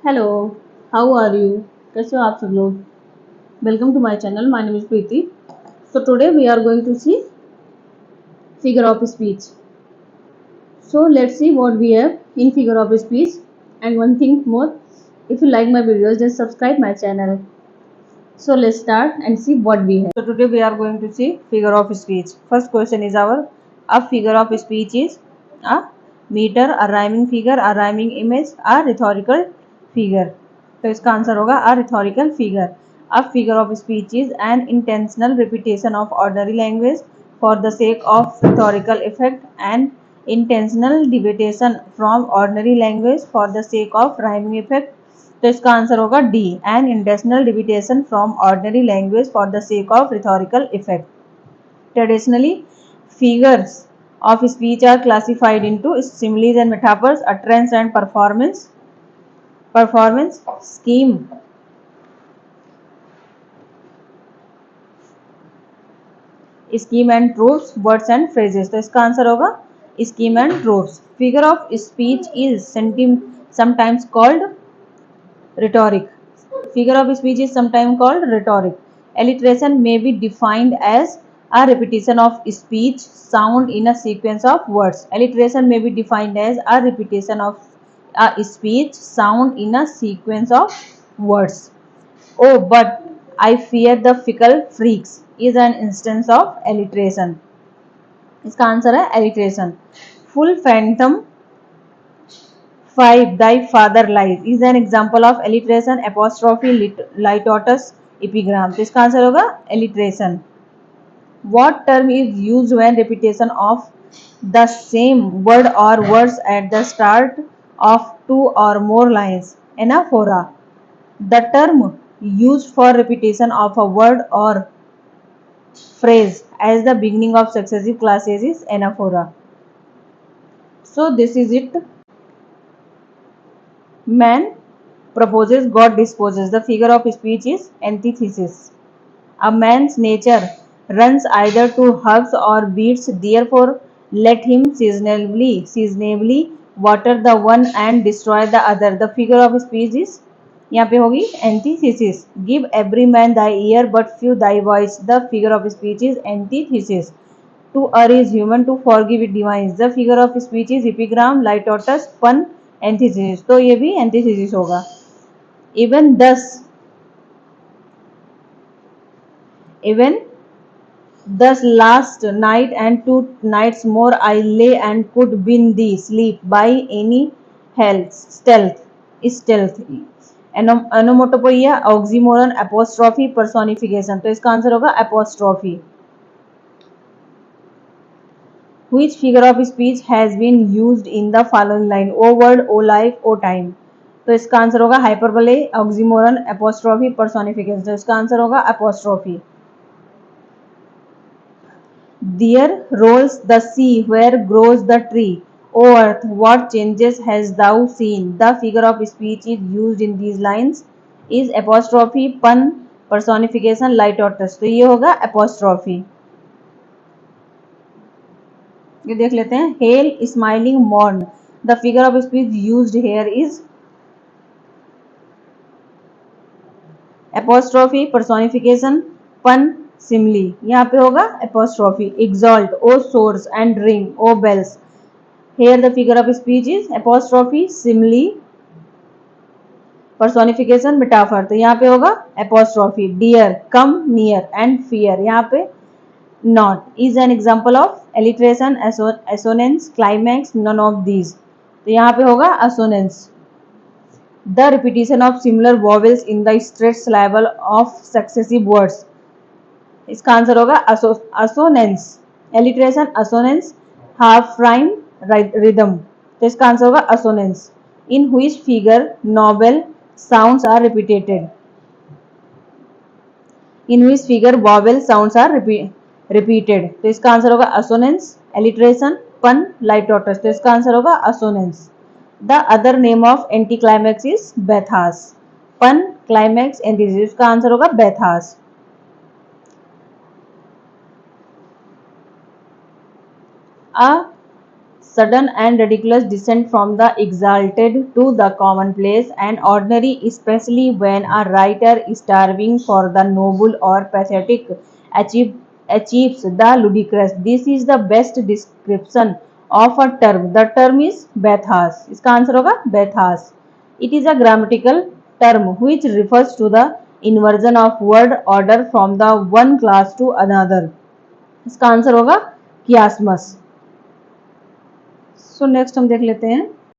Hello, how are you? कैसे हो आप सब लोग? Welcome to my channel, my name is Preeti. So today we are going to see figure of speech. So let's see what we have in figure of speech. And one thing more, if you like my videos, just subscribe my channel. So let's start and see what we have. So today we are going to see figure of speech. First question is our a figure of speech is a meter, a rhyming figure, a rhyming image, a rhetorical figure. तो इसका answer होगा a rhetorical figure. A figure of speech is an intentional repetition of ordinary language for the sake of rhetorical effect and intentional deviation from ordinary language for the sake of rhyming effect. तो इसका answer होगा D an intentional deviation from ordinary language for the sake of rhetorical effect. Traditionally figures of speech are classified into similes and metaphors, utterance and performance scheme and tropes, words and phrases. तो इसका answer होगा scheme and tropes. Figure of speech is sometimes called rhetoric. Figure of speech is sometimes called rhetoric. Alliteration may be defined as a repetition of speech sound in a sequence of words. Alliteration may be defined as a repetition of a speech sound in a sequence of words. Oh, but I fear the fickle freaks is an instance of alliteration. इसका answer है alliteration. Full phantom 5. Thy father lies is an example of alliteration, apostrophe, litotus, epigram. तो इसका answer होगा alliteration. What term is used when repetition of the same word or words at the start of two or more lines? Anaphora. The term used for repetition of a word or phrase as the beginning of successive classes is anaphora. So this is it. Man proposes, God disposes. The figure of speech is antithesis. A man's nature runs either to hugs or beats, therefore let him seasonably water the one and destroy the other. The figure of speech is यहाँ पे होगी antithesis. Give every man thy ear but few thy voice. The figure of speech is antithesis. To err is human, to forgive it divine. The figure of speech is epigram, litotus, pun, antithesis. तो ये भी antithesis होगा. Even thus last night and 2 nights more I lay and could win thee sleep by any stealth. Onomatopoeia, oxymoron, apostrophe, personification. तो इसका answer होगा apostrophe. Which figure of speech has been used in the following line? O word, O life, O time. तो इसका answer होगा hyperbole, oxymoron, apostrophe, personification. तो इसका answer होगा apostrophe. There rolls the sea, where grows the tree. O earth, what changes hast thou seen? The figure of speech is used in these lines is apostrophe, pun, personification, litotus. तो ये होगा apostrophe. ये देख लेते हैं. Hail, smiling, morn. The figure of speech used here is apostrophe, personification, pun, simile. यहाँ पे होगा apostrophe. Exalt, O swords, and ring, O bells. Here the figure of speech is apostrophe, simile, personification, metaphor. तो यहाँ पे होगा apostrophe. Dear, come near, and fear. यहाँ पे not is an example of alliteration, assonance, climax, none of these. तो यहाँ पे होगा assonance. The repetition of similar vowels in the straight syllable of successive words. इसका आंसर होगा assonance. Alliteration, assonance, half rhyme, rhythm. तो इसका answer होगा assonance. In which figure vowel sounds are repeated? In which figure vowel sounds are repeated? तो इसका answer होगा assonance, alliteration, pun, litotus. तो इसका आंसर होगा assonance. The other name of anticlimax is bathos. Pun, climax, antithesis. इसका answer होगा bathos. A sudden and ridiculous descent from the exalted to the commonplace and ordinary, especially when a writer is striving for the noble or pathetic achieve, achieves the ludicrous. This is the best description of a term. The term is bathos. इसका answer होगा bathos. It is a grammatical term which refers to the inversion of word order from the one class to another. इसका answer होगा chiasmus. So next हम देख लेते हैं